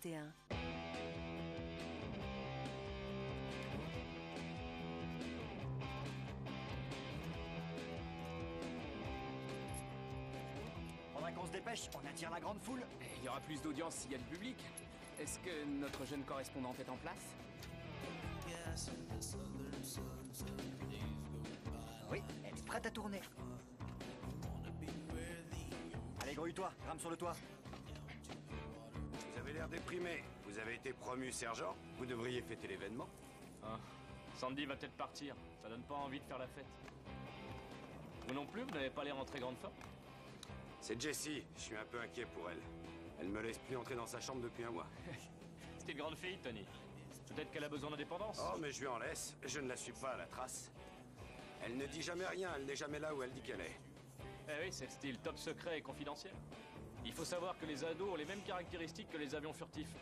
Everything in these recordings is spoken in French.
T1. Faudrait qu'on se dépêche, on attire la grande foule. Il y aura plus d'audience s'il y a du public. Est-ce que notre jeune correspondante est en place? Oui, elle est prête à tourner. Allez, grouille-toi, grimpe sur le toit. Vous avez l'air déprimé. Vous avez été promu sergent. Vous devriez fêter l'événement. Ah. Sandy va peut-être partir. Ça donne pas envie de faire la fête. Vous non plus, vous n'avez pas l'air en très grande forme. C'est Jessie. Je suis un peu inquiet pour elle. Elle me laisse plus entrer dans sa chambre depuis un mois. C'était une grande fille, Tony. Peut-être qu'elle a besoin d'indépendance. Oh, mais je lui en laisse. Je ne la suis pas à la trace. Elle ne dit jamais rien. Elle n'est jamais là où elle dit qu'elle est. Eh oui, c'est le style top secret et confidentiel. Il faut savoir que les ados ont les mêmes caractéristiques que les avions furtifs.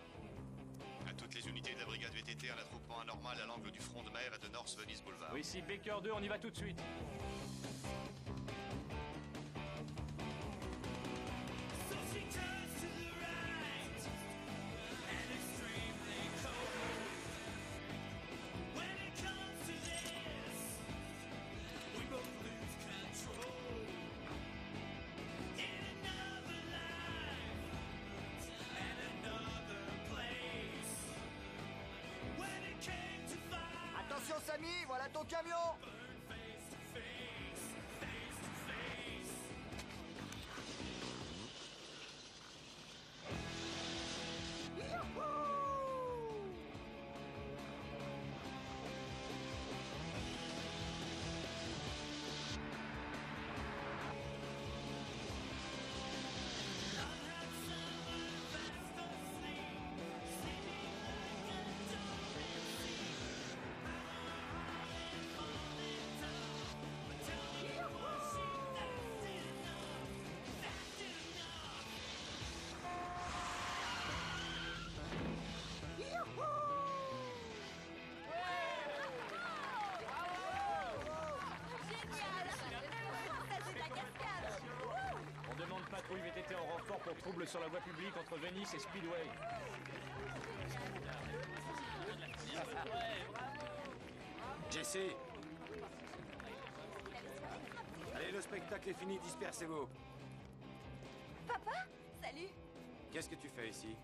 À toutes les unités de la brigade VTT, un attroupement anormal à l'angle du front de mer et de North Venice Boulevard. Oui, ici Baker 2, on y va tout de suite. Attention, Samy, voilà ton camion. On demande patrouille VTT en renfort pour trouble sur la voie publique entre Venice et Speedway. Jessie. Allez, le spectacle est fini. Dispersez-vous. Papa, salut. Qu'est-ce que tu fais ici?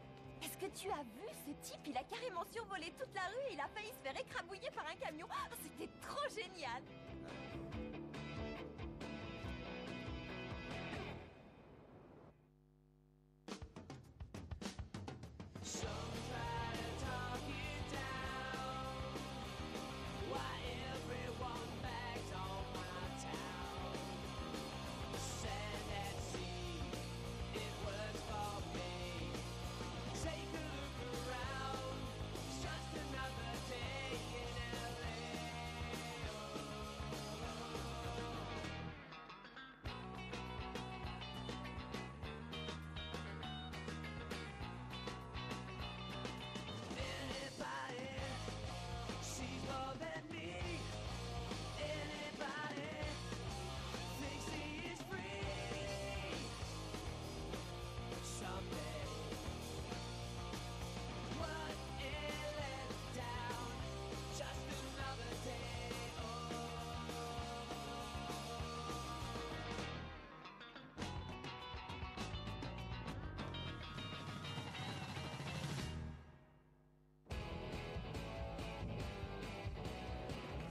Est-ce que tu as vu ce type? Il a carrément survolé toute la rue et il a failli se faire écrabouiller par un camion. Oh, c'était trop génial.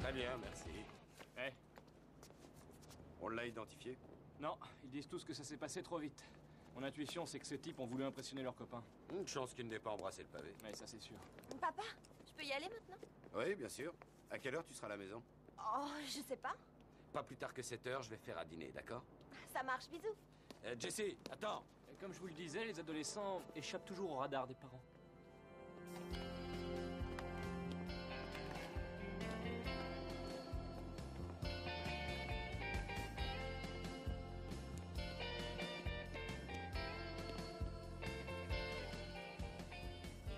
Très bien, merci. Eh, On l'a identifié? non, ils disent tous que ça s'est passé trop vite. Mon intuition, c'est que ces types ont voulu impressionner leurs copains. Une chance qu'il n'ait pas embrassé le pavé. Mais ça, c'est sûr. Papa, je peux y aller maintenant? Oui, bien sûr. À quelle heure tu seras à la maison? Oh, je sais pas. Pas plus tard que 7 heures, je vais faire à dîner, d'accord? Ça marche, bisous. Jessie, attends. Et comme je vous le disais, les adolescents échappent toujours au radar des parents.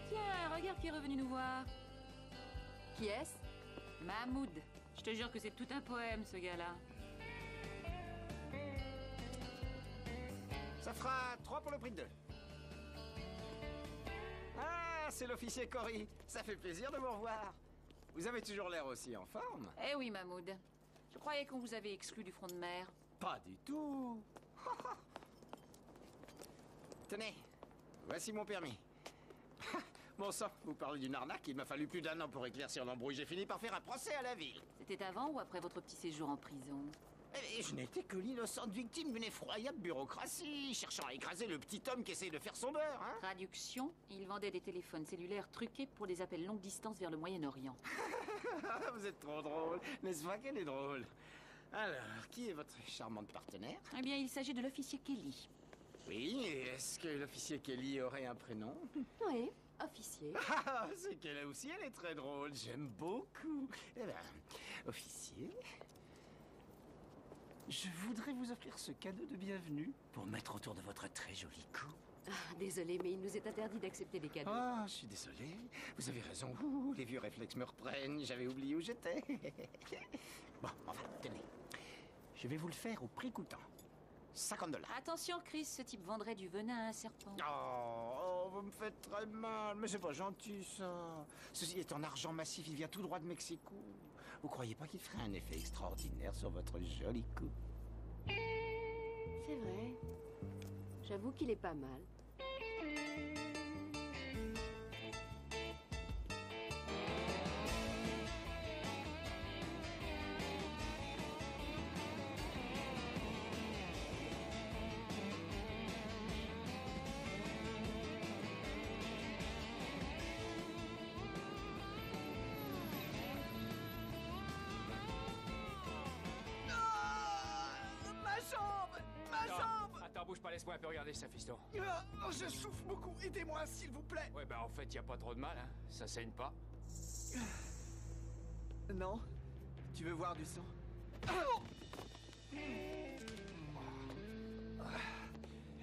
Tiens, regarde qui est revenu nous voir. Qui est-ce? Mahmoud. Je te jure que c'est tout un poème, ce gars-là. Ça fera 3 pour le prix de 2. Ah, c'est l'officier Cory. Ça fait plaisir de vous revoir. Vous avez toujours l'air aussi en forme. Eh oui, Mahmoud. Je croyais qu'on vous avait exclu du front de mer. Pas du tout. Tenez, voici mon permis. Bon sang, vous parlez d'une arnaque. Il m'a fallu plus d'1 an pour éclaircir l'embrouille. J'ai fini par faire un procès à la ville. C'était avant ou après votre petit séjour en prison? Et je n'étais que l'innocente victime d'une effroyable bureaucratie, cherchant à écraser le petit homme qui essaye de faire son beurre, hein. Traduction, il vendait des téléphones cellulaires truqués pour des appels longue distance vers le Moyen-Orient. Vous êtes trop drôle, n'est-ce pas qu'elle est drôle? Alors, qui est votre charmante partenaire? Eh bien, il s'agit de l'officier Kelly. Oui, et est-ce que l'officier Kelly aurait un prénom? Oui, officier. Ah, c'est qu'elle aussi, elle est très drôle, j'aime beaucoup. Eh ben, officier, je voudrais vous offrir ce cadeau de bienvenue pour mettre autour de votre très joli cou. Ah, désolé, mais il nous est interdit d'accepter des cadeaux. Ah, je suis désolé. Vous avez raison. Ouh, les vieux réflexes me reprennent. J'avais oublié où j'étais. Bon, enfin, tenez. Je vais vous le faire au prix coûtant. $50. Attention, Chris, ce type vendrait du venin à un serpent. Oh, vous me faites très mal. Mais c'est pas gentil, ça. Ceci est en argent massif. Il vient tout droit de Mexico. Vous croyez pas qu'il ferait un effet extraordinaire sur votre joli cou? C'est vrai. J'avoue qu'il est pas mal. Attends, bouge pas, laisse-moi un peu regarder ça, fiston. Je souffre beaucoup, aidez-moi s'il vous plaît. Ouais, bah en fait, y a pas trop de mal, hein. Ça saigne pas. Non? Tu veux voir du sang?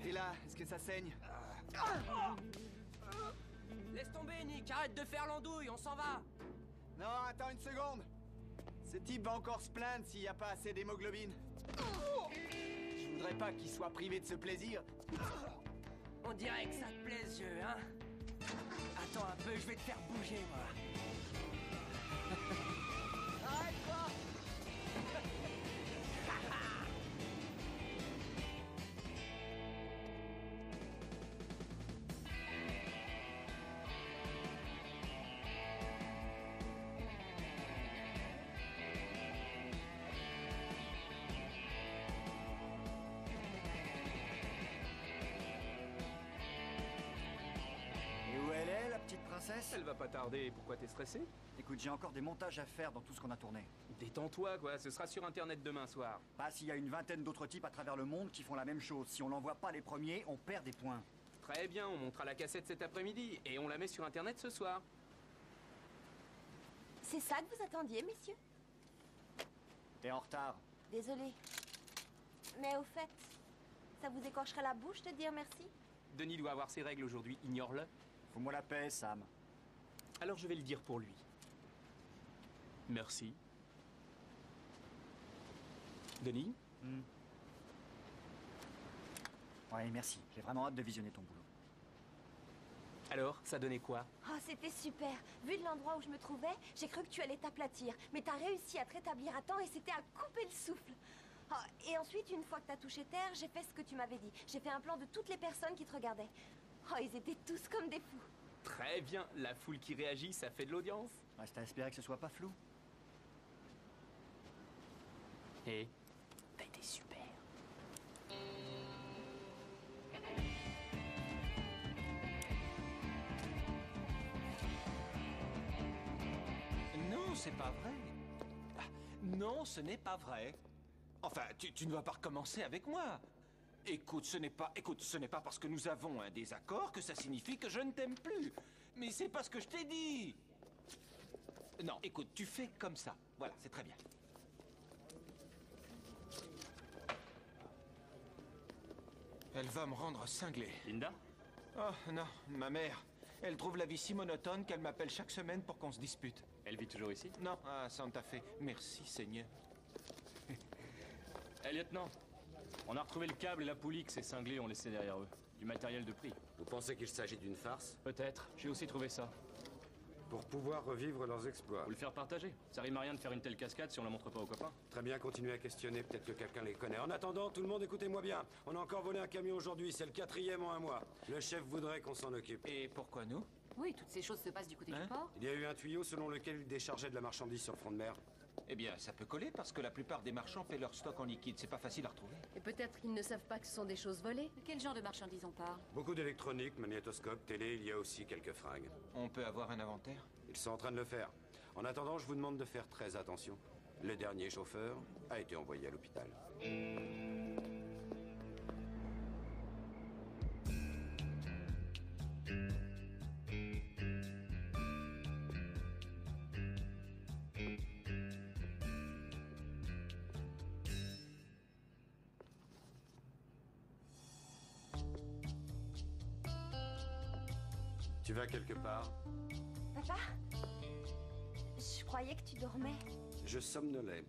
Et là, est-ce que ça saigne? Laisse tomber, Nick, arrête de faire l'andouille, on s'en va. Non, attends une seconde. Ce type va encore se plaindre s'il n'y a pas assez d'hémoglobine. Je voudrais pas qu'il soit privé de ce plaisir. On dirait que ça te plaît ce jeu, hein? Attends un peu, je vais te faire bouger, moi. Arrête-toi! Princesse? Elle va pas tarder, pourquoi t'es stressé? Écoute, j'ai encore des montages à faire dans tout ce qu'on a tourné. Détends-toi, quoi, ce sera sur internet demain soir. Pas s'il y a une vingtaine d'autres types à travers le monde qui font la même chose. Si on n'envoie pas les premiers, on perd des points. Très bien, on montera la cassette cet après-midi et on la met sur internet ce soir. C'est ça que vous attendiez, messieurs? T'es en retard. Désolé. Mais au fait, ça vous écorcherait la bouche de dire merci? Denis doit avoir ses règles aujourd'hui, ignore-le. Fous-moi la paix, Sam. Alors je vais le dire pour lui. Merci. Denis? Ouais, merci. J'ai vraiment hâte de visionner ton boulot. Alors, ça donnait quoi? Oh, c'était super. Vu de l'endroit où je me trouvais, j'ai cru que tu allais t'aplatir. Mais t'as réussi à te rétablir à temps et c'était à couper le souffle. Oh, et ensuite, une fois que t'as touché terre, j'ai fait ce que tu m'avais dit. J'ai fait un plan de toutes les personnes qui te regardaient. Oh, ils étaient tous comme des fous. Très bien, la foule qui réagit, ça fait de l'audience. Reste à espérer que ce soit pas flou. Et t'as été super. Non, c'est pas vrai. Ah, non, ce n'est pas vrai. Enfin, tu ne vas pas recommencer avec moi. Écoute, ce n'est pas parce que nous avons un désaccord que ça signifie que je ne t'aime plus. Mais c'est pas ce que je t'ai dit. Non, écoute, tu fais comme ça. Voilà, c'est très bien. Elle va me rendre cinglé. Linda? Oh non, ma mère. Elle trouve la vie si monotone qu'elle m'appelle chaque semaine pour qu'on se dispute. Elle vit toujours ici? Non, à Santa Fe. Merci, Seigneur. Lieutenant, on a retrouvé le câble et la poulie que ces cinglés ont laissé derrière eux. Du matériel de prix. Vous pensez qu'il s'agit d'une farce? Peut-être. J'ai aussi trouvé ça. Pour pouvoir revivre leurs exploits. Vous le faire partager. Ça rime à rien de faire une telle cascade si on la montre pas aux copains. Très bien, continuez à questionner, peut-être que quelqu'un les connaît. En attendant, tout le monde, écoutez-moi bien. On a encore volé un camion aujourd'hui, c'est le 4e en un mois. Le chef voudrait qu'on s'en occupe. Et pourquoi nous? Oui, toutes ces choses se passent du côté du port. Il y a eu un tuyau selon lequel il déchargeait de la marchandise sur le front de mer. Eh bien, ça peut coller parce que la plupart des marchands paient leur stock en liquide. C'est pas facile à retrouver. Et peut-être qu'ils ne savent pas que ce sont des choses volées. De quel genre de marchandises on parle? Beaucoup d'électronique, magnétoscope, télé, il y a aussi quelques fringues. On peut avoir un inventaire? Ils sont en train de le faire. En attendant, je vous demande de faire très attention. Le dernier chauffeur a été envoyé à l'hôpital. Tu vas quelque part? Papa? Je croyais que tu dormais. Je somnolais.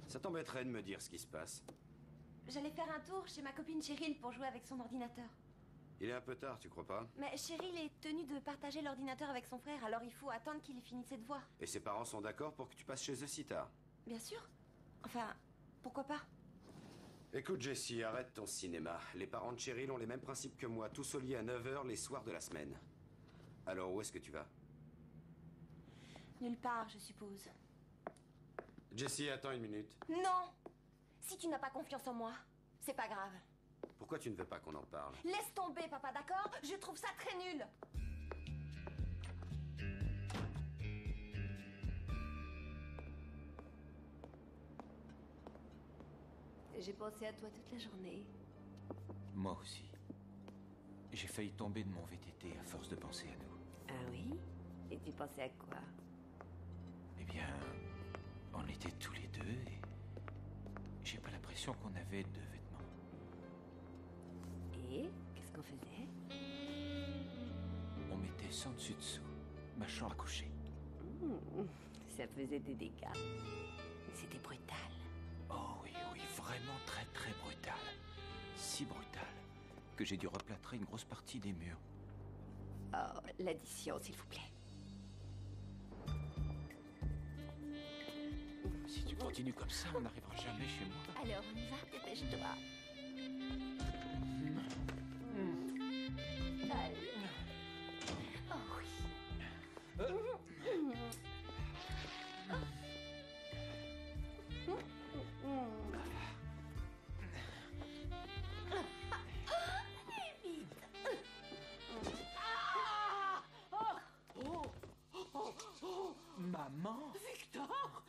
Ça t'embêterait de me dire ce qui se passe? J'allais faire un tour chez ma copine Cheryl pour jouer avec son ordinateur. Il est un peu tard, tu crois pas? Mais Cheryl est tenue de partager l'ordinateur avec son frère, alors il faut attendre qu'il ait fini de ses devoirs. Et ses parents sont d'accord pour que tu passes chez eux si tard? Bien sûr. Enfin, pourquoi pas? Écoute, Jessie, arrête ton cinéma. Les parents de Cheryl ont les mêmes principes que moi, tous au lit à 9 h les soirs de la semaine. Alors, où est-ce que tu vas? Nulle part, je suppose. Jessie, attends une minute. Non! Si tu n'as pas confiance en moi, c'est pas grave. Pourquoi tu ne veux pas qu'on en parle? Laisse tomber, papa, d'accord? Je trouve ça très nul! J'ai pensé à toi toute la journée. Moi aussi. J'ai failli tomber de mon VTT à force de penser à nous. Ah oui? Et tu pensais à quoi? Eh bien, on était tous les deux et j'ai pas l'impression qu'on avait de vêtements. Et qu'est-ce qu'on faisait? On mettait sans dessus-dessous ma chambre à coucher. Ça faisait des dégâts. C'était brutal. Oh oui, oui, vraiment très très brutal. Si brutal que j'ai dû replâtrer une grosse partie des murs. Oh, l'addition, s'il vous plaît. Si tu continues comme ça, on n'arrivera jamais chez moi. Alors, on y va? Dépêche-toi. Allez. Oh oui. Maman? Victor?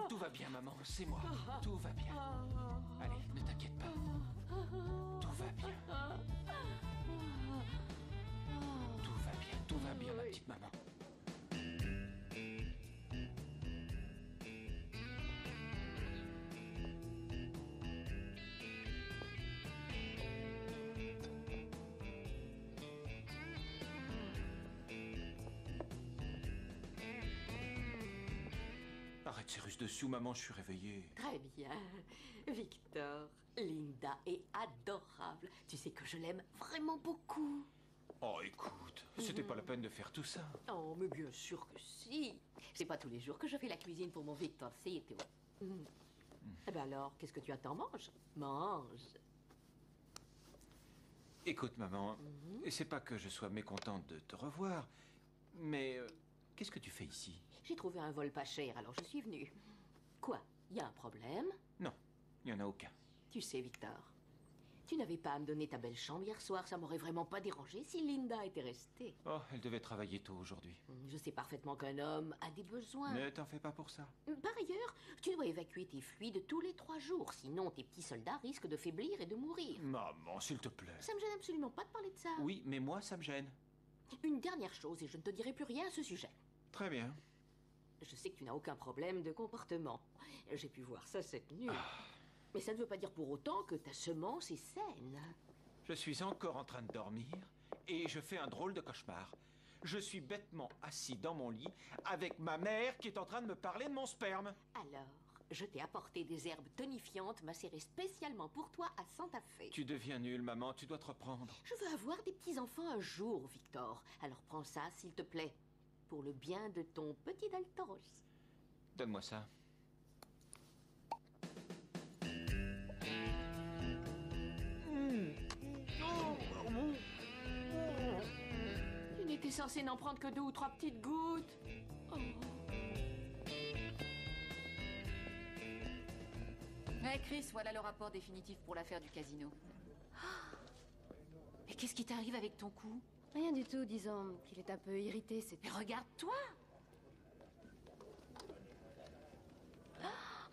Tout va bien, maman, c'est moi. Tout va bien. Allez, ne t'inquiète pas. Tout va bien. Tout va bien, ma petite maman. Arrête ces russes dessus, maman, je suis réveillé. Très bien. Victor, Linda est adorable. Tu sais que je l'aime vraiment beaucoup. Oh, écoute, c'était pas la peine de faire tout ça. Oh, mais bien sûr que si. C'est pas tous les jours que je fais la cuisine pour mon Victor, c'est tout. Eh ben alors, qu'est-ce que tu attends? Mange. Mange. Écoute, maman, c'est pas que je sois mécontente de te revoir, mais qu'est-ce que tu fais ici? J'ai trouvé un vol pas cher, alors je suis venue. Quoi? Y a un problème? Non, il n'y en a aucun. Tu sais, Victor, tu n'avais pas à me donner ta belle chambre hier soir, ça m'aurait vraiment pas dérangé si Linda était restée. Oh, elle devait travailler tôt aujourd'hui. Je sais parfaitement qu'un homme a des besoins. Ne t'en fais pas pour ça. Par ailleurs, tu dois évacuer tes fluides tous les 3 jours, sinon tes petits soldats risquent de faiblir et de mourir. Maman, s'il te plaît. Ça me gêne absolument pas de parler de ça. Oui, mais moi, ça me gêne. Une dernière chose, et je ne te dirai plus rien à ce sujet. Très bien. Je sais que tu n'as aucun problème de comportement. J'ai pu voir ça cette nuit. Mais ça ne veut pas dire pour autant que ta semence est saine. Je suis encore en train de dormir et je fais un drôle de cauchemar. Je suis bêtement assis dans mon lit avec ma mère qui est en train de me parler de mon sperme. Alors, Je t'ai apporté des herbes tonifiantes macérées spécialement pour toi à Santa Fe. Tu deviens nulle, maman. Tu dois te reprendre. Je veux avoir des petits-enfants un jour, Victor. Alors prends ça, s'il te plaît. Pour le bien de ton petit Daltoros. Donne-moi ça. Tu n'étais censé n'en prendre que 2 ou 3 petites gouttes. Oh. Ouais, Chris, voilà le rapport définitif pour l'affaire du casino. Mais qu'est-ce qui t'arrive avec ton cou? Rien du tout, disons qu'il est un peu irrité, c'est... Mais regarde-toi!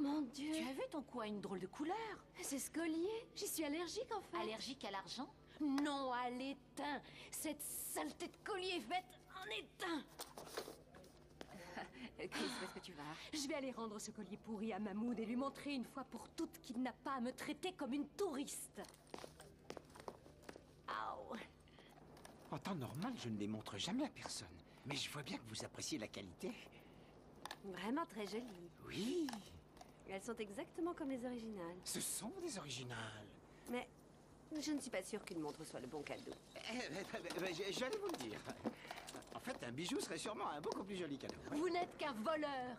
Mon Dieu! Tu as vu, ton cou a une drôle de couleur. C'est ce collier. J'y suis allergique, en fait. Allergique à l'argent? Non, à l'étain. Cette saleté de collier faite en étain. Chris, où est-ce que tu vas? Je vais aller rendre ce collier pourri à Mahmoud et lui montrer une fois pour toutes qu'il n'a pas à me traiter comme une touriste. Aouh. En temps normal, je ne les montre jamais à personne. Mais je vois bien que vous appréciez la qualité. Vraiment très jolies. Oui, Elles sont exactement comme les originales. ce sont des originales. Mais je ne suis pas sûre qu'une montre soit le bon cadeau. J'allais vous le dire. En fait, un bijou serait sûrement un beaucoup plus joli cadeau. Vous n'êtes qu'un voleur.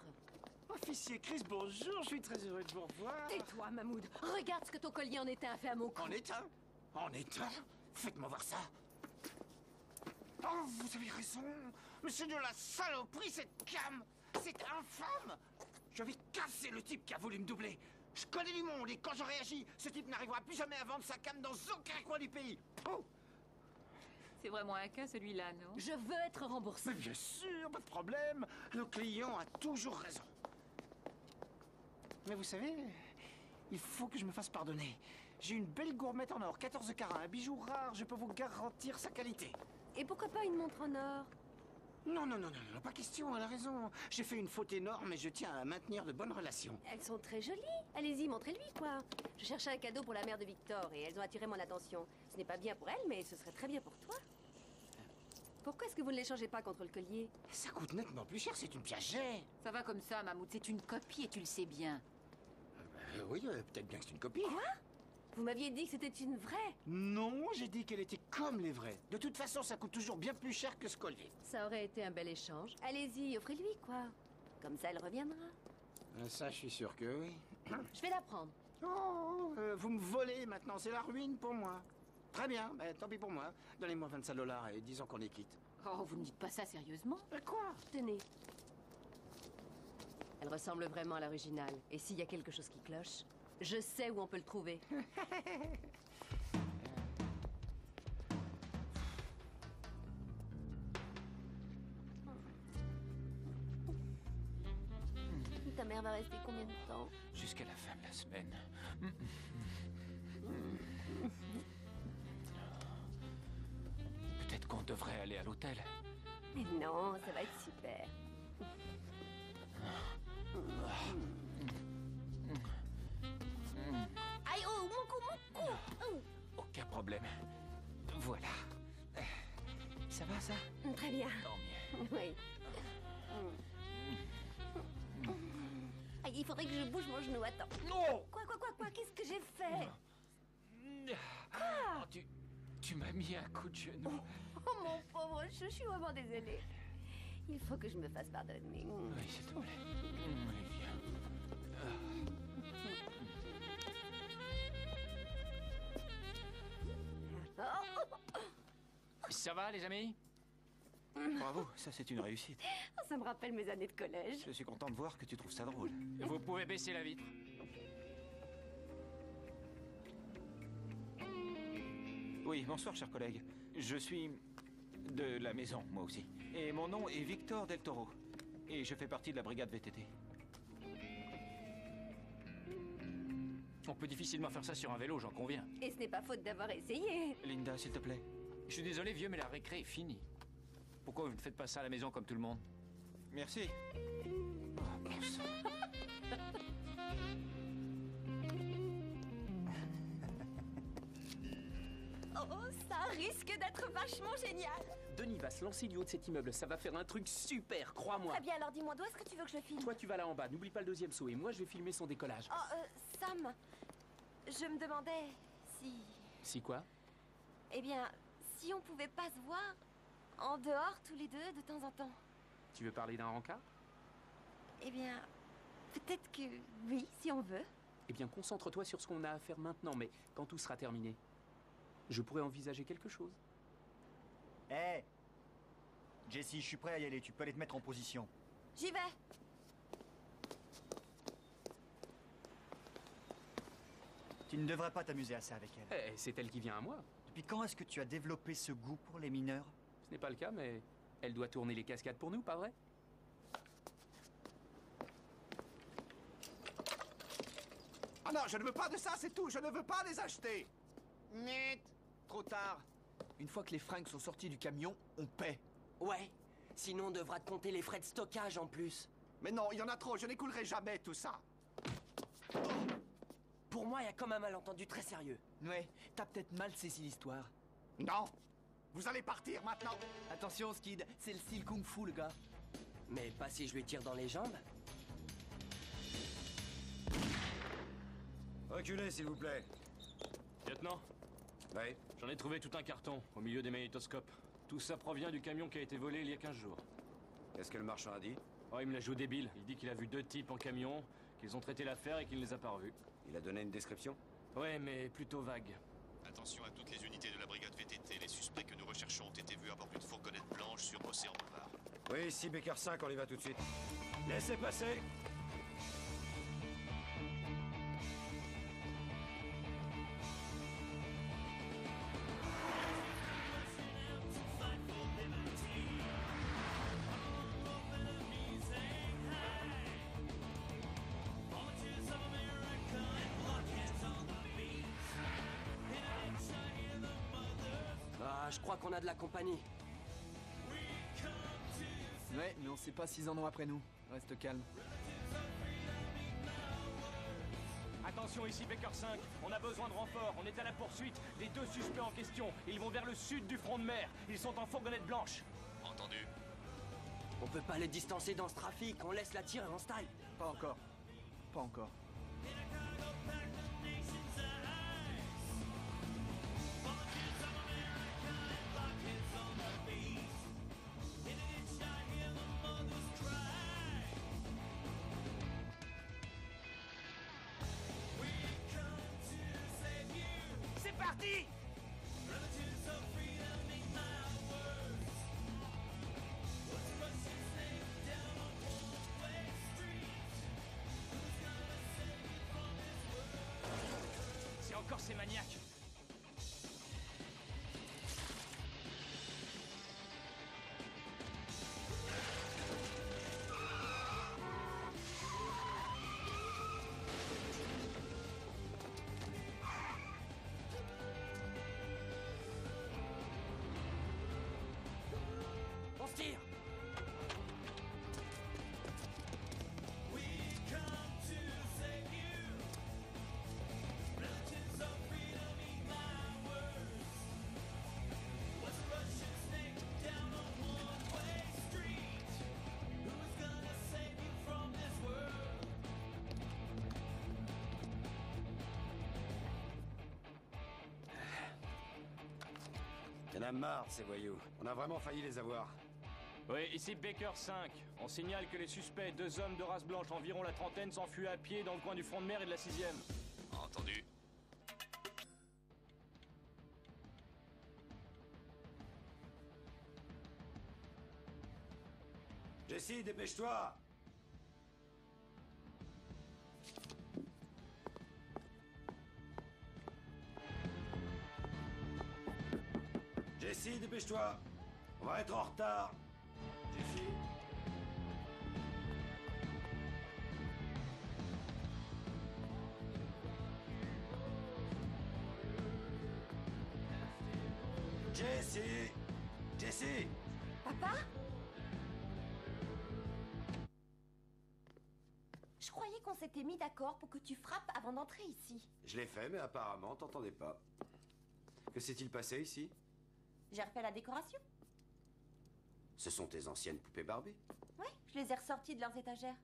Officier Chris, bonjour, je suis très heureux de vous revoir. Tais-toi, Mahmoud. Regarde ce que ton collier en étain a fait à mon cou. En étain? En étain? Faites-moi voir ça. Oh, vous avez raison. Mais c'est de la saloperie, cette cam. C'est infâme. Je vais casser le type qui a voulu me doubler. Je connais du monde et quand je réagis, ce type n'arrivera plus jamais à vendre sa cam dans aucun coin du pays. Oh. C'est vraiment un cas, celui-là, non? Je veux être remboursé. Mais bien sûr, pas de problème. Le client a toujours raison. Mais vous savez, il faut que je me fasse pardonner. J'ai une belle gourmette en or, 14 carats, un bijou rare, je peux vous garantir sa qualité. Et pourquoi pas une montre en or? Non, pas question, elle a raison. J'ai fait une faute énorme et je tiens à maintenir de bonnes relations. Elles sont très jolies. Allez-y, montrez-lui, quoi. Je cherchais un cadeau pour la mère de Victor et elles ont attiré mon attention. Ce n'est pas bien pour elle, mais ce serait très bien pour toi. Pourquoi est-ce que vous ne l'échangez pas contre le collier? Ça coûte nettement plus cher, c'est une Piaget. Ça va comme ça, Mahmoud. C'est une copie et tu le sais bien. Oui, peut-être bien que c'est une copie. Quoi? Vous m'aviez dit que c'était une vraie. Non, j'ai dit qu'elle était comme les vraies. De toute façon, ça coûte toujours bien plus cher que ce collier. Ça aurait été un bel échange. Allez-y, offrez-lui, quoi. Comme ça, elle reviendra. Ça, je suis sûr que oui. Je vais la prendre. Oh, vous me volez maintenant, c'est la ruine pour moi. Très bien, tant pis pour moi. Donnez-moi 25 $ et disons qu'on est quitte. Oh, vous ne dites pas ça sérieusement? Quoi? Tenez. Elle ressemble vraiment à l'original. Et s'il y a quelque chose qui cloche, je sais où on peut le trouver. Ta mère va rester combien de temps? Jusqu'à la fin de la semaine. Peut-être qu'on devrait aller à l'hôtel. Mais non, ça va être super. Aïe, oh, mon cou. Aucun problème. Voilà. Ça va, ça? Très bien. Tant mieux. Oui. Aïe, il faudrait que je bouge mon genou, attends. Non! Quoi, qu'est-ce que j'ai fait? Oh, tu m'as mis un coup de genou. Oh, mon pauvre chou, je suis vraiment désolée. Il faut que je me fasse pardonner. Oui, s'il te plaît. Allez, viens. Ça va, les amis? Bravo, ça c'est une réussite. Oh, ça me rappelle mes années de collège. Je suis content de voir que tu trouves ça drôle. Vous pouvez baisser la vitre. Oui, bonsoir, cher collègue. Je suis de la maison, moi aussi. Et mon nom est Victor Del Toro. Et je fais partie de la brigade VTT. On peut difficilement faire ça sur un vélo, j'en conviens. Et ce n'est pas faute d'avoir essayé. Linda, s'il te plaît. Je suis désolé, vieux, mais la récré est finie. Pourquoi vous ne faites pas ça à la maison comme tout le monde? Merci. Oh, bon sang. Oh, ça risque d'être vachement génial. Denis va se lancer du haut de cet immeuble. Ça va faire un truc super, crois-moi. Très bien, alors dis-moi, d'où est-ce que tu veux que je le filme? Toi, tu vas là en bas. N'oublie pas le deuxième saut. Et moi, je vais filmer son décollage. Oh, Sam, je me demandais si... Si quoi? Eh bien, si on pouvait pas se voir en dehors tous les deux de temps en temps. Tu veux parler d'un rencard? Eh bien, peut-être que oui, si on veut. Eh bien, concentre-toi sur ce qu'on a à faire maintenant, mais quand tout sera terminé, je pourrais envisager quelque chose. Hé Jessie, je suis prêt à y aller, tu peux aller te mettre en position. J'y vais. Tu ne devrais pas t'amuser à ça avec elle. Eh, c'est elle qui vient à moi. Depuis quand est-ce que tu as développé ce goût pour les mineurs? Ce n'est pas le cas, mais elle doit tourner les cascades pour nous, pas vrai? Ah non, je ne veux pas de ça, c'est tout. Je ne veux pas les acheter. Net. Trop tard. Une fois que les fringues sont sorties du camion, on paie. Ouais. Sinon, on devra te compter les frais de stockage en plus. Mais non, il y en a trop. Je n'écoulerai jamais tout ça. Pour moi, il y a comme un malentendu très sérieux. Ouais, t'as peut-être mal saisi l'histoire. Non. Vous allez partir maintenant. Attention, Skid, c'est le style kung-fu, le gars. Mais pas si je lui tire dans les jambes. Reculez, s'il vous plaît. Lieutenant? Oui. J'en ai trouvé tout un carton, au milieu des magnétoscopes. Tout ça provient du camion qui a été volé il y a 15 jours. Qu'est-ce que le marchand a dit? Oh, il me la joue débile. Il dit qu'il a vu 2 types en camion, qu'ils ont traité l'affaire et qu'il ne les a pas revus. Il a donné une description? Ouais, mais plutôt vague. Attention à toutes les unités de la brigade VTT. Les suspects que nous recherchons ont été vus à bord d'une fourgonnette blanche sur Océan Boulevard. Oui, ici Baker 5, on y va tout de suite. Laissez passer. Ah, je crois qu'on a de la compagnie. Ouais, mais on sait pas s'ils en ont après nous. Reste calme. Attention, ici Baker 5. On a besoin de renfort. On est à la poursuite des 2 suspects en question. Ils vont vers le sud du front de mer. Ils sont en fourgonnette blanche. Entendu. On peut pas les distancer dans ce trafic. On laisse la tirer en style. Pas encore. Pas encore. C'est parti! C'est encore ces maniaques. On se tire. Il y en a marre de ces voyous. On a vraiment failli les avoir. Oui, ici Baker 5. On signale que les suspects, 2 hommes de race blanche, environ la trentaine, s'enfuient à pied dans le coin du front de mer et de la 6e. Entendu. Jessie, dépêche-toi. Jessie, dépêche-toi. On va être en retard. Jessie. Jessie. Jessie. Papa? Je croyais qu'on s'était mis d'accord pour que tu frappes avant d'entrer ici. Je l'ai fait, mais apparemment, t'entendais pas. Que s'est-il passé ici? J'ai refait la décoration. Ce sont tes anciennes poupées Barbie. Oui, je les ai ressorties de leurs étagères.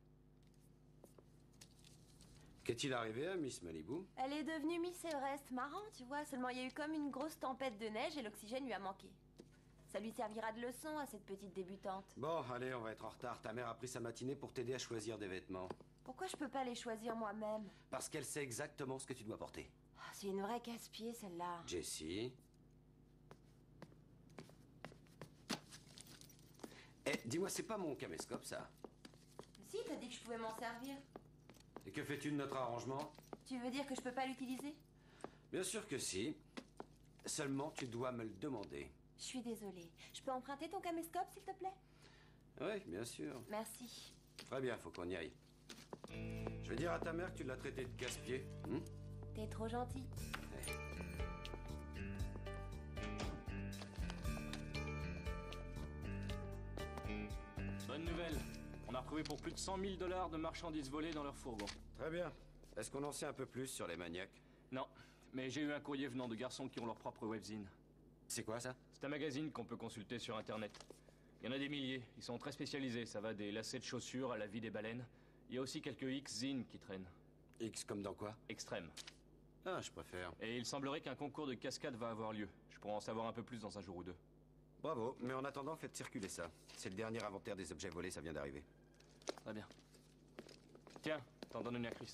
Qu'est-il arrivé à Miss Malibu? Elle est devenue Miss Everest. Marrant, tu vois. Seulement, il y a eu comme une grosse tempête de neige et l'oxygène lui a manqué. Ça lui servira de leçon à cette petite débutante. Bon, allez, on va être en retard. Ta mère a pris sa matinée pour t'aider à choisir des vêtements. Pourquoi je peux pas les choisir moi-même? Parce qu'elle sait exactement ce que tu dois porter. Ah, c'est une vraie casse-pied, celle-là. Jessie. Eh, dis-moi, c'est pas mon caméscope, ça? Si, t'as dit que je pouvais m'en servir. Et que fais-tu de notre arrangement? Tu veux dire que je peux pas l'utiliser? Bien sûr que si. Seulement, tu dois me le demander. Je suis désolée. Je peux emprunter ton caméscope, s'il te plaît? Oui, bien sûr. Merci. Très bien, faut qu'on y aille. Je vais dire à ta mère que tu l'as traité de casse-pied. T'es trop gentil. Bonne nouvelle. On a retrouvé pour plus de 100 000 $ de marchandises volées dans leur fourgon. Très bien. Est-ce qu'on en sait un peu plus sur les maniaques? Non, mais j'ai eu un courrier venant de garçons qui ont leur propre webzine. C'est quoi ça? C'est un magazine qu'on peut consulter sur Internet. Il y en a des milliers. Ils sont très spécialisés. Ça va des lacets de chaussures à la vie des baleines. Il y a aussi quelques X-zines qui traînent. X comme dans quoi? Extrême. Ah, je préfère. Et il semblerait qu'un concours de cascade va avoir lieu. Je pourrais en savoir un peu plus dans un jour ou deux. Bravo, mais en attendant, faites circuler ça. C'est le dernier inventaire des objets volés, ça vient d'arriver. Très bien. Tiens, t'en donnes une à Chris.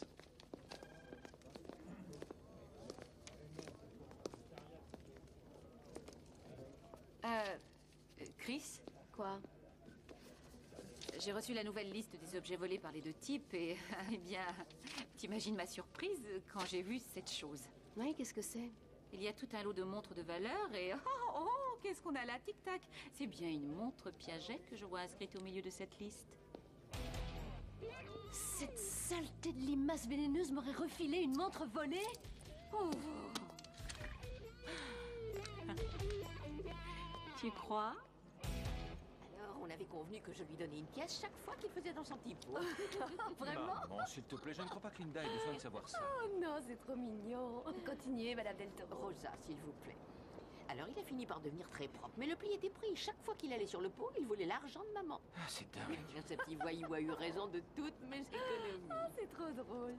Chris? Quoi? J'ai reçu la nouvelle liste des objets volés par les deux types et, eh bien, t'imagines ma surprise quand j'ai vu cette chose. Oui, qu'est-ce que c'est? Il y a tout un lot de montres de valeur et... Oh, qu'est-ce qu'on a là, tic-tac! C'est bien une montre Piaget que je vois inscrite au milieu de cette liste. Cette saleté de limace vénéneuse m'aurait refilé une montre volée? Oh. Tu crois? Alors, on avait convenu que je lui donnais une pièce chaque fois qu'il faisait dans son petit pot. Vraiment? Maman, s'il te plaît, je ne crois pas que Linda ait besoin de savoir ça. Oh non, c'est trop mignon. Continuez, Madame Del Toro. Rosa, s'il vous plaît. Alors, il a fini par devenir très propre, mais le pli était pris. Chaque fois qu'il allait sur le pot, il volait l'argent de maman. Ah, c'est dingue. Ce petit voyou a eu raison de toutes mes économies. Oh, c'est trop drôle.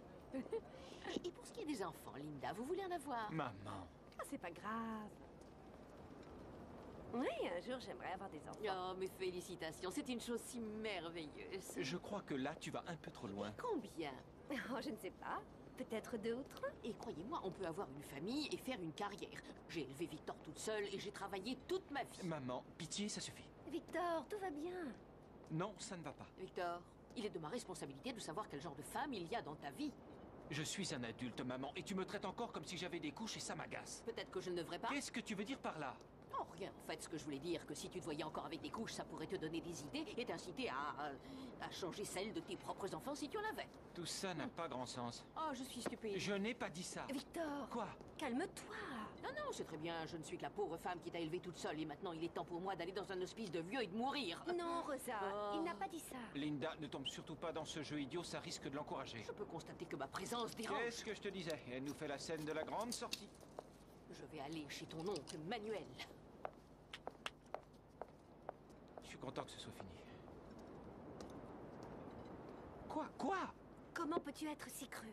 Et pour ce qui est des enfants, Linda, vous voulez en avoir? Maman. Ah, c'est pas grave. Oui, un jour, j'aimerais avoir des enfants. Oh, mes félicitations, c'est une chose si merveilleuse. Je crois que là, tu vas un peu trop loin. Combien? Oh, je ne sais pas. Peut-être 2 ou 3. Et croyez-moi, on peut avoir une famille et faire une carrière. J'ai élevé Victor toute seule et j'ai travaillé toute ma vie. Maman, pitié, ça suffit. Victor, tout va bien. Non, ça ne va pas. Victor, il est de ma responsabilité de savoir quel genre de femme il y a dans ta vie. Je suis un adulte, maman, et tu me traites encore comme si j'avais des couches et ça m'agace. Peut-être que je ne devrais pas... Qu'est-ce que tu veux dire par là? Oh, rien. En fait, ce que je voulais dire, que si tu te voyais encore avec des couches, ça pourrait te donner des idées et t'inciter à changer celle de tes propres enfants si tu en avais. Tout ça n'a pas grand sens. Oh, je suis stupide. Je n'ai pas dit ça. Victor. Quoi? Calme-toi. Non, c'est très bien. Je ne suis que la pauvre femme qui t'a élevée toute seule et maintenant il est temps pour moi d'aller dans un hospice de vieux et de mourir. Non, Rosa, Oh. il n'a pas dit ça. Linda, ne tombe surtout pas dans ce jeu idiot, ça risque de l'encourager. Je peux constater que ma présence dérange. Qu'est-ce que je te disais? Elle nous fait la scène de la grande sortie. Je vais aller chez ton oncle Manuel. Je suis content que ce soit fini. Quoi? Comment peux-tu être si cruel?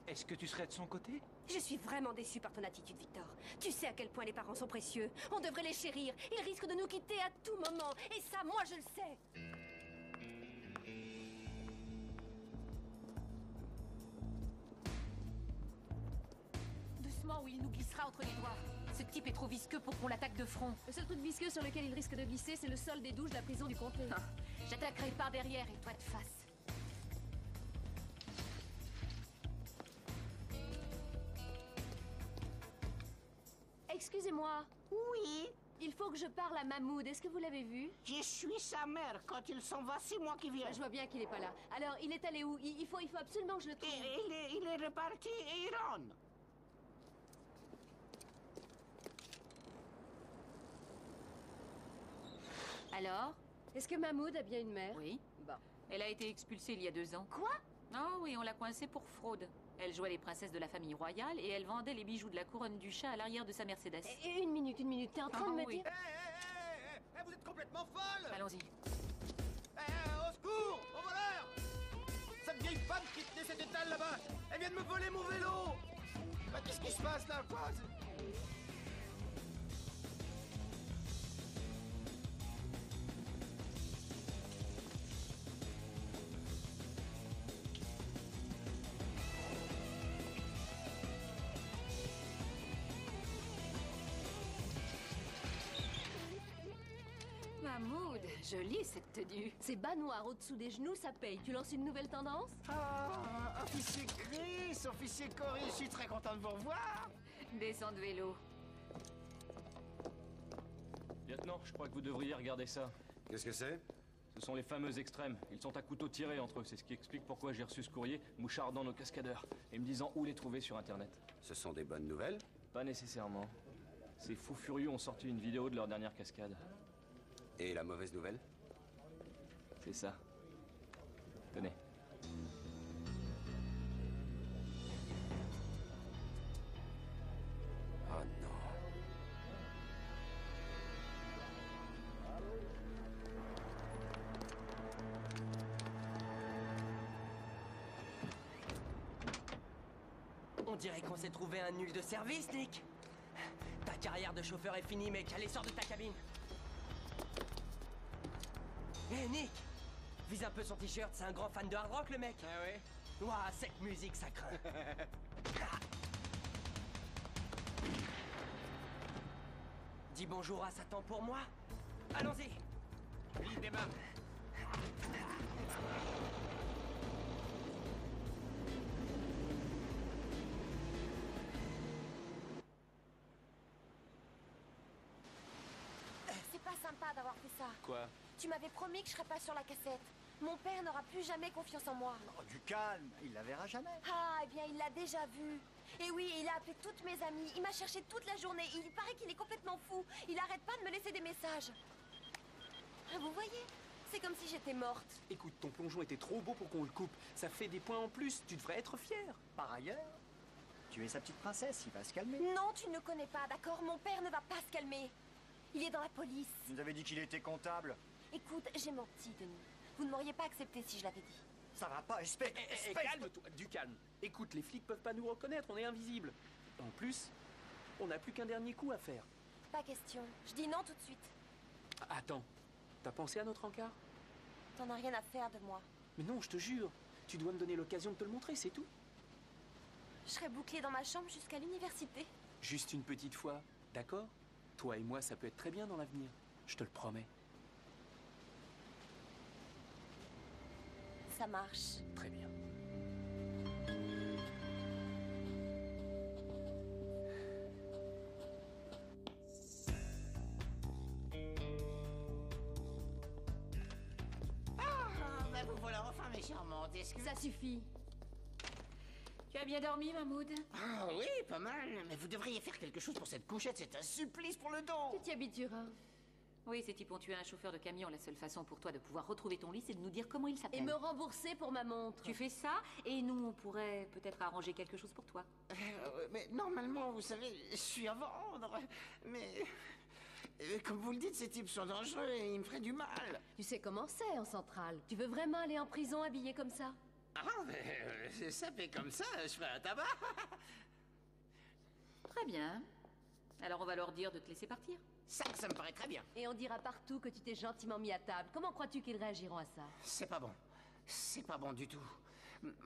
Est-ce que tu serais de son côté? Je suis vraiment déçue par ton attitude, Victor. Tu sais à quel point les parents sont précieux. On devrait les chérir. Ils risquent de nous quitter à tout moment. Et ça, moi, je le sais. Doucement ou il nous glissera entre les doigts. Ce type est trop visqueux pour qu'on l'attaque de front. Le seul truc visqueux sur lequel il risque de glisser, c'est le sol des douches de la prison du comté. J'attaquerai par derrière et toi de face. Excusez-moi. Oui, Il faut que je parle à Mahmoud. Est-ce que vous l'avez vu? je suis sa mère. Quand il s'en va, c'est moi qui viens. Je vois bien qu'il n'est pas là. Alors, il est allé où? Il faut absolument que je le trouve. Il est reparti à Iran. Alors? Est-ce que Mahmoud a bien une mère? Oui. Bon. Elle a été expulsée il y a 2 ans. Quoi? Oh oui, on l'a coincée pour fraude. Elle jouait les princesses de la famille royale et elle vendait les bijoux de la couronne du chat à l'arrière de sa Mercedes. Une minute. T'es en train de me oui. dire... Vous êtes complètement folle! Allons-y. allons-y. Au secours! Au voleur! Cette vieille femme qui tenait cet étal là-bas, elle vient de me voler mon vélo! Bah, qu'est-ce qui se passe là, quoi? Mahmoud, jolie cette tenue. Ces bas noirs au-dessous des genoux, ça paye. Tu lances une nouvelle tendance? Ah, officier Chris, officier Cory, je suis très content de vous revoir. Descends de vélo. Lieutenant, je crois que vous devriez regarder ça. Qu'est-ce que c'est? Ce sont les fameux extrêmes. Ils sont à couteau tiré entre eux. C'est ce qui explique pourquoi j'ai reçu ce courrier mouchardant nos cascadeurs et me disant où les trouver sur Internet. Ce sont des bonnes nouvelles? Pas nécessairement. Ces fous furieux ont sorti une vidéo de leur dernière cascade. Et la mauvaise nouvelle? C'est ça. Tenez. Oh non. On dirait qu'on s'est trouvé un nul de service, Nick. Ta carrière de chauffeur est finie, mec. Allez, sors de ta cabine. Hé, Nick! Vise un peu son t-shirt, c'est un grand fan de hard rock, le mec. Ah ouais? Ouah, cette musique, ça craint. Dis bonjour à Satan pour moi. Allons-y. Il démarre. C'est pas sympa d'avoir fait ça. Quoi? Tu m'avais promis que je serais pas sur la cassette. Mon père n'aura plus jamais confiance en moi. Oh, du calme, il la verra jamais. Ah, eh bien, il l'a déjà vu. Et oui, il a appelé toutes mes amies. Il m'a cherché toute la journée. Il paraît qu'il est complètement fou. Il arrête pas de me laisser des messages. Ah, vous voyez? C'est comme si j'étais morte. Écoute, ton plongeon était trop beau pour qu'on le coupe. Ça fait des points en plus. Tu devrais être fier. Par ailleurs, tu es sa petite princesse, il va se calmer. Non, tu ne le connais pas, d'accord? Mon père ne va pas se calmer. Il est dans la police. Tu nous avais dit qu'il était comptable. Écoute, j'ai menti, Denis. Vous ne m'auriez pas accepté si je l'avais dit. Ça va pas, espèce... Calme-toi, du calme. Écoute, les flics peuvent pas nous reconnaître, on est invisibles. En plus, on n'a plus qu'un dernier coup à faire. Pas question. Je dis non tout de suite. Attends, t'as pensé à notre encart? T'en as rien à faire de moi. Mais non, je te jure. Tu dois me donner l'occasion de te le montrer, c'est tout. Je serai bouclée dans ma chambre jusqu'à l'université. Juste une petite fois, d'accord? Toi et moi, ça peut être très bien dans l'avenir. Je te le promets. Ça marche. Très bien. Bah vous voilà enfin, mes charmantes. Est-ce que... Ça suffit. Tu as bien dormi, Mahmoud? Ah oui, pas mal. Mais vous devriez faire quelque chose pour cette couchette. C'est un supplice pour le dos. Tu t'y habitueras. Oui, ces types ont tué un chauffeur de camion. La seule façon pour toi de pouvoir retrouver ton lit, c'est de nous dire comment il s'appelle. Et me rembourser pour ma montre. Tu fais ça, et nous, on pourrait peut-être arranger quelque chose pour toi. Mais normalement, vous savez, je suis à vendre. Mais... comme vous le dites, ces types sont dangereux et ils me feraient du mal. Tu sais comment c'est en centrale. Tu veux vraiment aller en prison habillé comme ça? Ah, mais ça fait comme ça, je ferai un tabac. Très bien. Alors on va leur dire de te laisser partir. Ça me paraît très bien. Et on dira partout que tu t'es gentiment mis à table. Comment crois-tu qu'ils réagiront à ça? C'est pas bon. C'est pas bon du tout.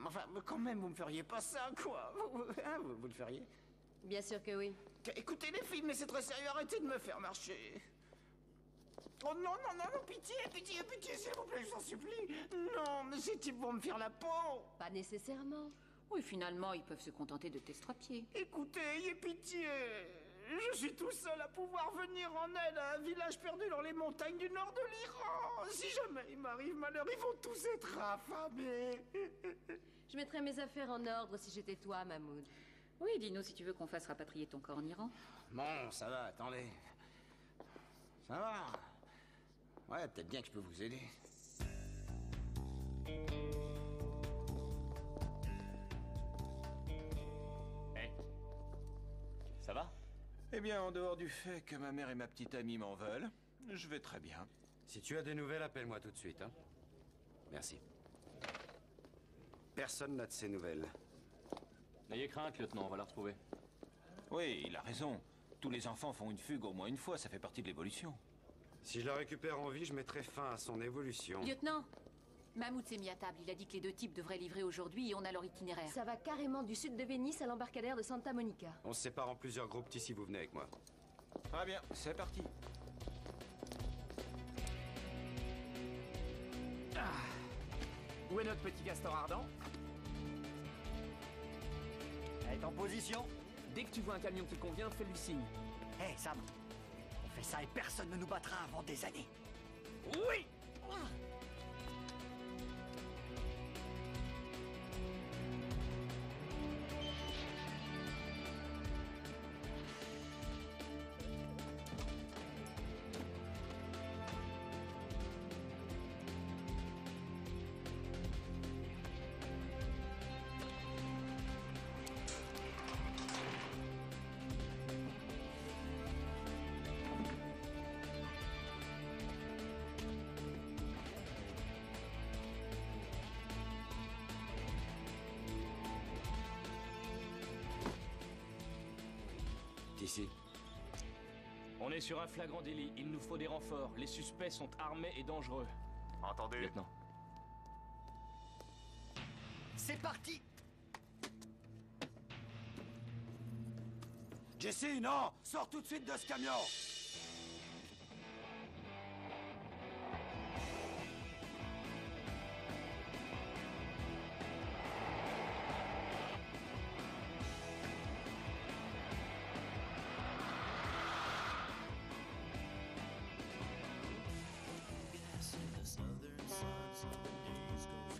Enfin, quand même, vous me feriez pas ça, quoi. Vous le feriez? Bien sûr que oui. Écoutez les filles, mais c'est très sérieux, arrêtez de me faire marcher. Oh non, non, non, non, pitié, pitié, pitié, s'il vous plaît, je vous en supplie. Non, mais ces types vont me faire la peau. Pas nécessairement. Oui, finalement, ils peuvent se contenter de t'extrapier. Écoutez, ayez pitié. Je suis tout seul à pouvoir venir en aide à un village perdu dans les montagnes du nord de l'Iran. Si jamais il m'arrive malheur, ils vont tous être affamés. Je mettrais mes affaires en ordre si j'étais toi, Mahmoud. Oui, dis-nous si tu veux qu'on fasse rapatrier ton corps en Iran. Bon, ça va, attendez. Ça va. Ouais, peut-être bien que je peux vous aider. Ça va? Eh bien, en dehors du fait que ma mère et ma petite amie m'en veulent, je vais très bien. Si tu as des nouvelles, appelle-moi tout de suite, hein. Merci. Personne n'a de ces nouvelles. N'ayez crainte, lieutenant, on va la retrouver. Oui, il a raison. Tous les enfants font une fugue au moins une fois, ça fait partie de l'évolution. Si je la récupère en vie, je mettrai fin à son évolution. Lieutenant, Mahmoud s'est mis à table. Il a dit que les 2 types devraient livrer aujourd'hui et on a leur itinéraire. Ça va carrément du sud de Venise à l'embarcadère de Santa Monica. On se sépare en plusieurs groupes si vous venez avec moi. Très bien, c'est parti. Où est notre petit castor ardent? Elle est en position. Dès que tu vois un camion qui convient, fais-lui signe. Hé, Sam. On fait ça et personne ne nous battra avant des années. Oui! Ici. On est sur un flagrant délit. Il nous faut des renforts. Les suspects sont armés et dangereux. Entendu. Lieutenant. C'est parti. Jesse, non! Sors tout de suite de ce camion!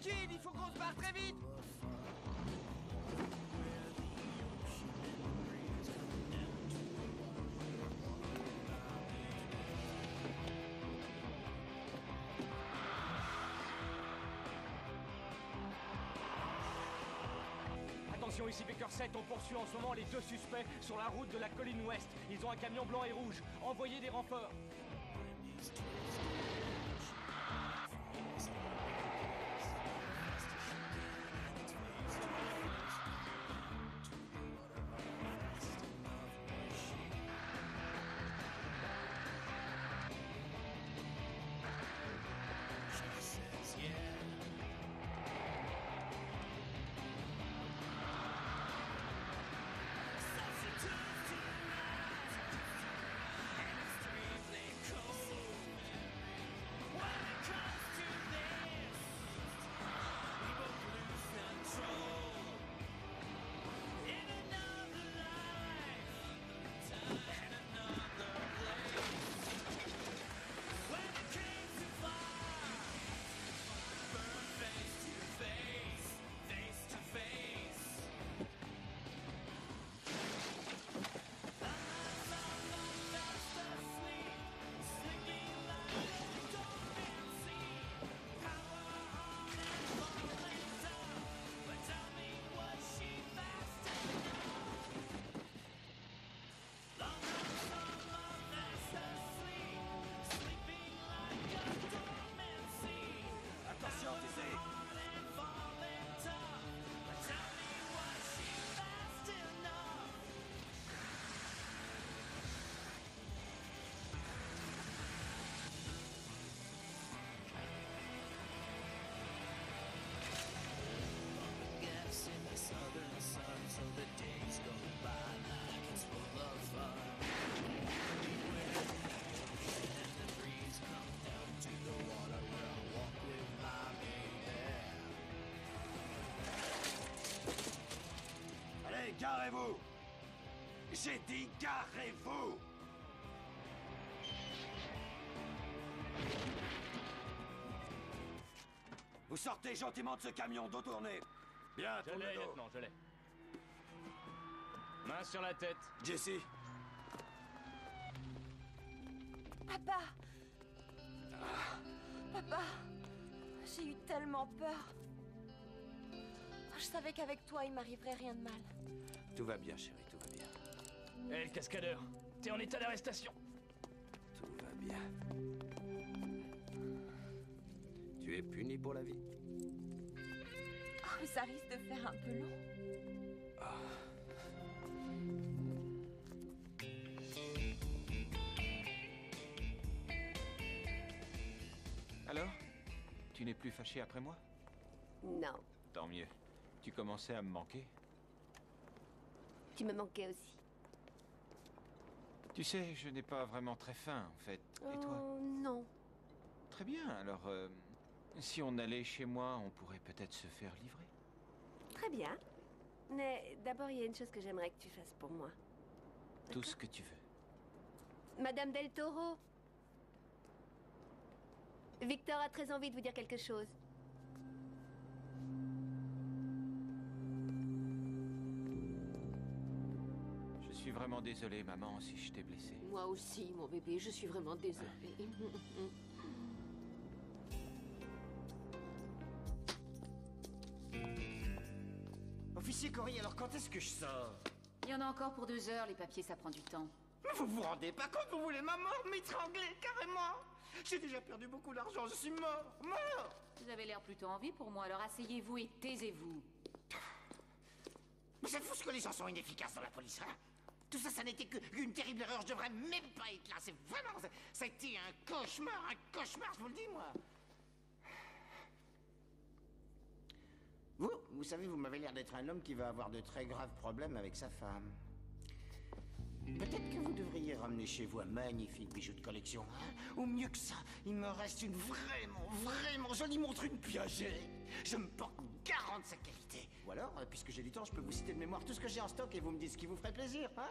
Kid, il faut qu'on se barre très vite! Attention, ici Baker 7, on poursuit en ce moment les 2 suspects sur la route de la colline ouest. Ils ont un camion blanc et rouge. Envoyez des renforts. Allez, garez-vous! J'ai dit garez-vous! Vous sortez gentiment de ce camion, dos tourné. Bien, Je tourne l'ai, le dos. lieutenant, je l'ai. Main sur la tête. Jesse, Papa! Papa! J'ai eu tellement peur. Je savais qu'avec toi, il m'arriverait rien de mal. Tout va bien, chérie, tout va bien. Hé, le cascadeur, t'es en état d'arrestation. Tout va bien. puni pour la vie. Oh, ça risque de faire un peu long. Alors? Tu n'es plus fâché après moi? Non, Tant mieux. Tu commençais à me manquer. tu me manquais aussi. Tu sais, je n'ai pas vraiment très faim, en fait. Et toi? Oh, non. Très bien, alors... si on allait chez moi, on pourrait peut-être se faire livrer. Très bien. Mais d'abord, il y a une chose que j'aimerais que tu fasses pour moi. Tout ce que tu veux. Madame Del Toro. Victor a très envie de vous dire quelque chose. Je suis vraiment désolé, maman, si je t'ai blessé. Moi aussi, mon bébé, je suis vraiment désolée. Officier Cory, alors quand est-ce que je sors? Il y en a encore pour 2 heures, les papiers, ça prend du temps. Mais vous vous rendez pas compte, vous voulez ma mort, m'étrangler, carrément? J'ai déjà perdu beaucoup d'argent, je suis mort, mort! Vous avez l'air plutôt en vie pour moi, alors asseyez-vous et taisez-vous. Mais c'est fou ce que les gens sont inefficaces dans la police, hein? Tout ça, ça n'était qu'une terrible erreur, je devrais même pas être là, c'est vraiment... Ça a été un cauchemar, je vous le dis, moi! Vous savez, vous m'avez l'air d'être un homme qui va avoir de très graves problèmes avec sa femme. Peut-être que vous devriez ramener chez vous un magnifique bijou de collection. Hein? Ou mieux que ça, il me reste une vraiment jolie montre, une Piaget. Je me porte garant de sa qualité. Ou alors, puisque j'ai du temps, je peux vous citer de mémoire tout ce que j'ai en stock et vous me dites ce qui vous ferait plaisir. Hein?